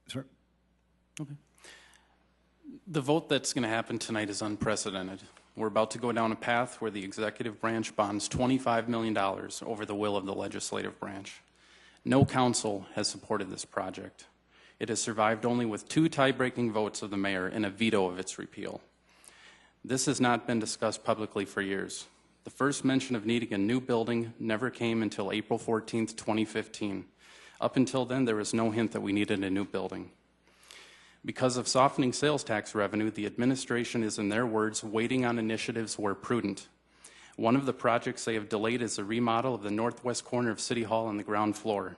Sir? Okay. The vote that's going to happen tonight is unprecedented. We're about to go down a path where the executive branch bonds $25 million over the will of the legislative branch. No council has supported this project. It has survived only with 2 tie-breaking votes of the mayor and a veto of its repeal. This has not been discussed publicly for years. The first mention of needing a new building never came until April 14, 2015. Up until then, there was no hint that we needed a new building. Because of softening sales tax revenue, the administration is, in their words, waiting on initiatives where prudent. One of the projects they have delayed is the remodel of the northwest corner of City Hall on the ground floor.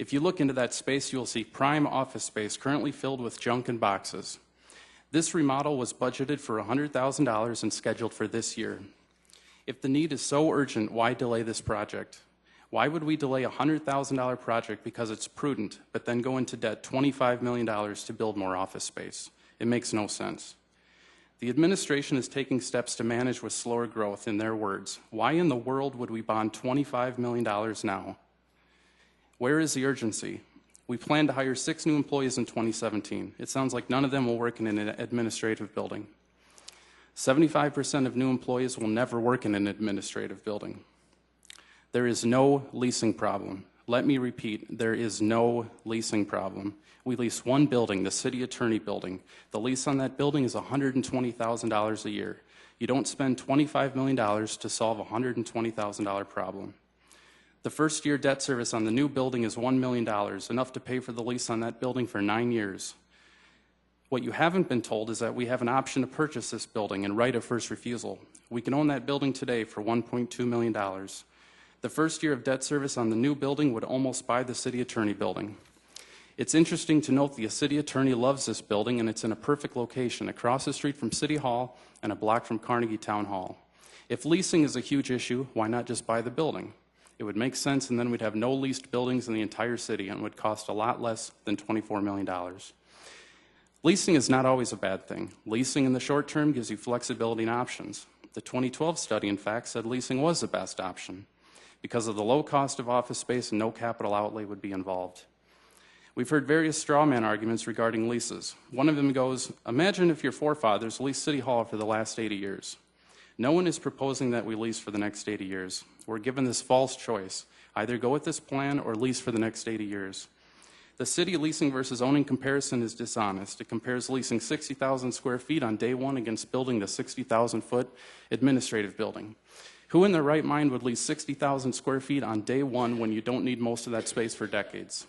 If you look into that space, you'll see prime office space currently filled with junk and boxes. This remodel was budgeted for $100,000 and scheduled for this year. If the need is so urgent, why delay this project? Why would we delay a $100,000 project because it's prudent, but then go into debt $25 million to build more office space? It makes no sense. The administration is taking steps to manage with slower growth, in their words. Why in the world would we bond $25 million now? Where is the urgency? We plan to hire 6 new employees in 2017. It sounds like none of them will work in an administrative building. 75% of new employees will never work in an administrative building. There is no leasing problem. Let me repeat, there is no leasing problem. We lease one building, the city attorney building. The lease on that building is $120,000 a year. You don't spend $25 million to solve a $120,000 problem. The first year debt service on the new building is $1 million, enough to pay for the lease on that building for 9 years. What you haven't been told is that we have an option to purchase this building and right of first refusal. We can own that building today for $1.2 million. The first year of debt service on the new building would almost buy the city attorney building. It's interesting to note the city attorney loves this building, and it's in a perfect location, across the street from City Hall and a block from Carnegie Town Hall. If leasing is a huge issue, why not just buy the building? It would make sense, and then we'd have no leased buildings in the entire city, and it would cost a lot less than $24 million. Leasing is not always a bad thing. Leasing in the short term gives you flexibility and options. The 2012 study, in fact, said leasing was the best option. Because of the low cost of office space and no capital outlay would be involved. We've heard various straw man arguments regarding leases. One of them goes, imagine if your forefathers leased City Hall for the last 80 years. No one is proposing that we lease for the next 80 years. We're given this false choice. Either go with this plan or lease for the next 80 years. The city leasing versus owning comparison is dishonest. It compares leasing 60,000 square feet on day one against building the 60,000-foot administrative building. Who in their right mind would lease 60,000 square feet on day one when you don't need most of that space for decades?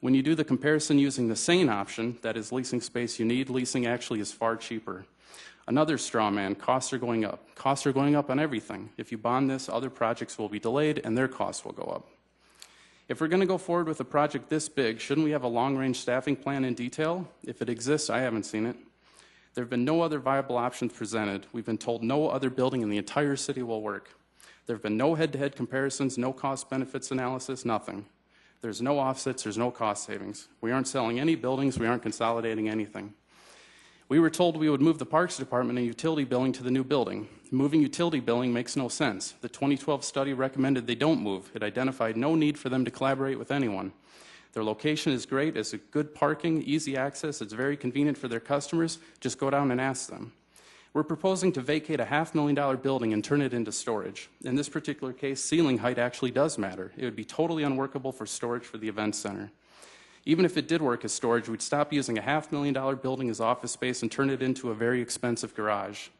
When you do the comparison using the sane option, that is leasing space you need, leasing actually is far cheaper. Another straw man, costs are going up. Costs are going up on everything. If you bond this, other projects will be delayed and their costs will go up. If we're going to go forward with a project this big, shouldn't we have a long-range staffing plan in detail? If it exists, I haven't seen it. There have been no other viable options presented. We've been told no other building in the entire city will work. There have been no head-to-head comparisons, no cost-benefits analysis, nothing. There's no offsets, there's no cost savings. We aren't selling any buildings, we aren't consolidating anything. We were told we would move the Parks Department and utility billing to the new building. Moving utility billing makes no sense. The 2012 study recommended they don't move. It identified no need for them to collaborate with anyone. Their location is great, it's a good parking, easy access, it's very convenient for their customers. Just go down and ask them. We're proposing to vacate a $500,000 building and turn it into storage. In this particular case, ceiling height actually does matter. It would be totally unworkable for storage for the event center. Even if it did work as storage, we'd stop using a $500,000 building as office space and turn it into a very expensive garage.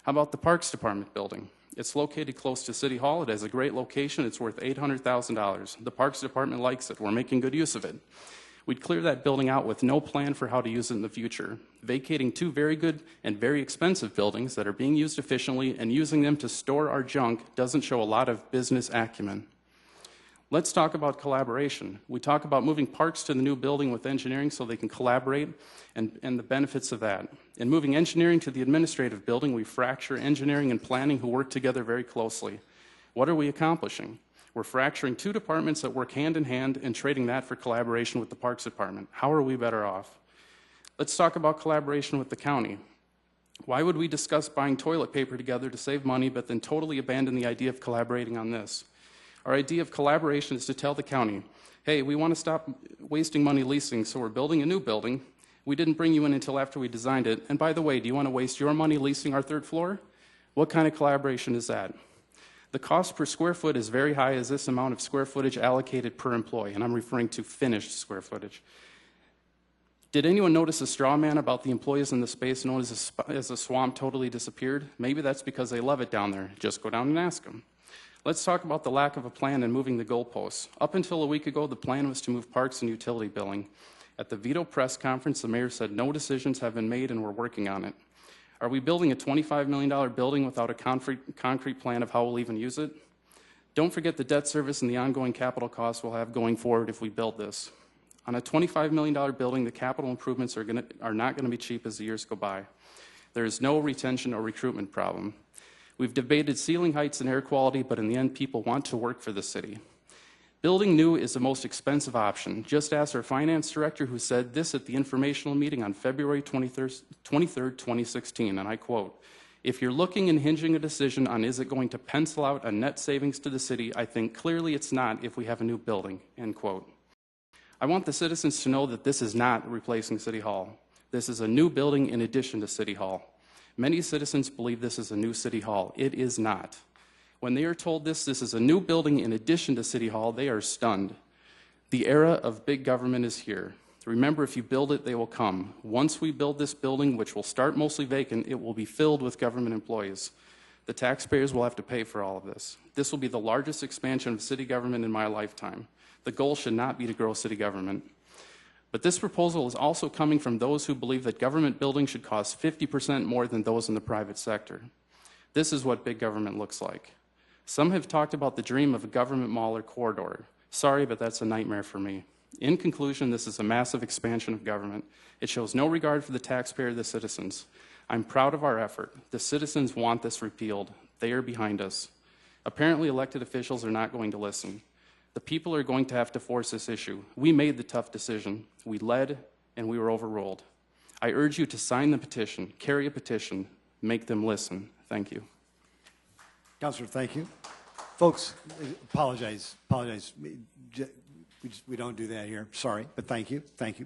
How about the Parks Department building? It's located close to City Hall. It has a great location. It's worth $800,000. The Parks Department likes it. We're making good use of it. We'd clear that building out with no plan for how to use it in the future. Vacating 2 very good and very expensive buildings that are being used efficiently and using them to store our junk doesn't show a lot of business acumen. Let's talk about collaboration. We talk about moving parks to the new building with engineering so they can collaborate and the benefits of that. In moving engineering to the administrative building, we fracture engineering and planning who work together very closely. What are we accomplishing? We're fracturing 2 departments that work hand in hand and trading that for collaboration with the Parks Department. How are we better off? Let's talk about collaboration with the county. Why would we discuss buying toilet paper together to save money but then totally abandon the idea of collaborating on this? Our idea of collaboration is to tell the county, Hey, we want to stop wasting money leasing, so we're building a new building. We didn't bring you in until after we designed it. And by the way, do you want to waste your money leasing our third floor? What kind of collaboration is that? The cost per square foot is very high as this amount of square footage allocated per employee, and I'm referring to finished square footage. Did anyone notice a straw man about the employees in the space known as a swamp totally disappeared? Maybe that's because they love it down there. Just go down and ask them. Let's talk about the lack of a plan and moving the goalposts. Up until a week ago, the plan was to move parks and utility billing. At the Veto press conference, the mayor said no decisions have been made and we're working on it. Are we building a $25 million building without a concrete plan of how we'll even use it? Don't forget the debt service and the ongoing capital costs we'll have going forward if we build this. On a $25 million building, the capital improvements are not going to be cheap as the years go by. There is no retention or recruitment problem. We've debated ceiling heights and air quality, but in the end, people want to work for the city. Building new is the most expensive option. Just ask our finance director, who said this at the informational meeting on February 23rd, 2016, and I quote, "If you're looking and hinging a decision on is it going to pencil out a net savings to the city, I think clearly it's not if we have a new building," end quote. I want the citizens to know that this is not replacing City Hall. This is a new building in addition to City Hall. Many citizens believe this is a new City Hall. It is not. When they are told this is a new building in addition to City Hall, they are stunned. The era of big government is here. Remember, if you build it, they will come. Once we build this building, which will start mostly vacant, it will be filled with government employees. The taxpayers will have to pay for all of this. This will be the largest expansion of city government in my lifetime. The goal should not be to grow city government. But this proposal is also coming from those who believe that government buildings should cost 50% more than those in the private sector. This is what big government looks like. Some have talked about the dream of a government mall or corridor. Sorry, but that's a nightmare for me. In conclusion, this is a massive expansion of government. It shows no regard for the taxpayer or the citizens. I'm proud of our effort. The citizens want this repealed. They are behind us. Apparently, elected officials are not going to listen. The people are going to have to force this issue. We made the tough decision. We led, and we were overruled. I urge you to sign the petition, carry a petition, make them listen. Thank you. Councilor, thank you. Folks, apologize. We don't do that here. Sorry, but thank you. Thank you.